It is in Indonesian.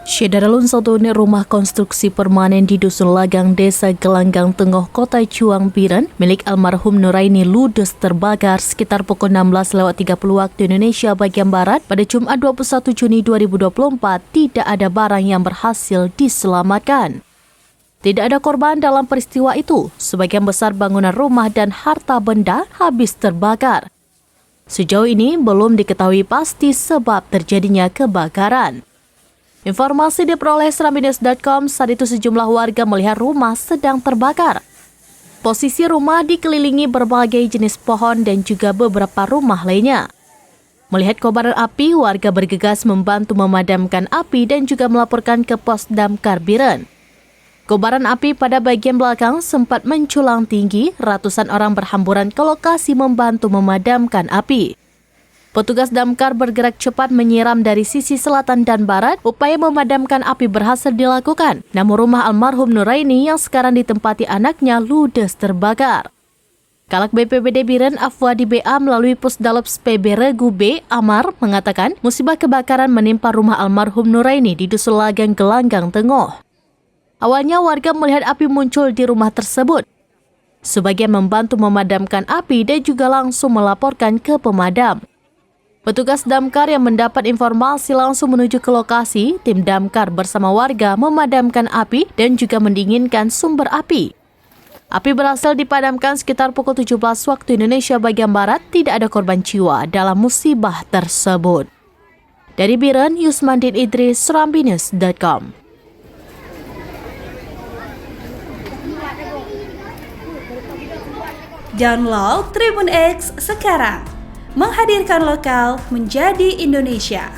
Syederalun satu unit rumah konstruksi permanen di Dusun Lagang, Desa Gelanggang Tengah, Kota Cuang Biren, milik almarhum Nuraini ludes terbakar sekitar pukul 16.30 waktu Indonesia bagian Barat pada Jumat 21 Juni 2024. Tidak ada barang yang berhasil diselamatkan. Tidak ada korban dalam peristiwa itu. Sebagian besar bangunan rumah dan harta benda habis terbakar. Sejauh ini belum diketahui pasti sebab terjadinya kebakaran. Informasi diperoleh serambinews.com. Saat itu sejumlah warga melihat rumah sedang terbakar. Posisi rumah dikelilingi berbagai jenis pohon dan juga beberapa rumah lainnya. Melihat kobaran api, warga bergegas membantu memadamkan api dan juga melaporkan ke Pos Damkar Biren. Kobaran api pada bagian belakang sempat menculang tinggi, ratusan orang berhamburan ke lokasi membantu memadamkan api. Petugas damkar bergerak cepat menyiram dari sisi selatan dan barat. Upaya memadamkan api berhasil dilakukan. Namun rumah almarhum Nuraini yang sekarang ditempati anaknya ludes terbakar. Kalak BPBD Biren Afwadi BA melalui Pusdalops PB Regu B Amar mengatakan musibah kebakaran menimpa rumah almarhum Nuraini di Dusun Lagang Gelanggang Tengah. Awalnya warga melihat api muncul di rumah tersebut. Sebagian membantu memadamkan api dan juga langsung melaporkan ke pemadam. Petugas damkar yang mendapat informasi langsung menuju ke lokasi. Tim damkar bersama warga memadamkan api dan juga mendinginkan sumber api. Api berhasil dipadamkan sekitar pukul 17 waktu Indonesia bagian Barat. Tidak ada korban jiwa dalam musibah tersebut. Dari Biren, Yusmandin Idris, serambinews.com. Download Tribun X sekarang. Menghadirkan lokal menjadi Indonesia.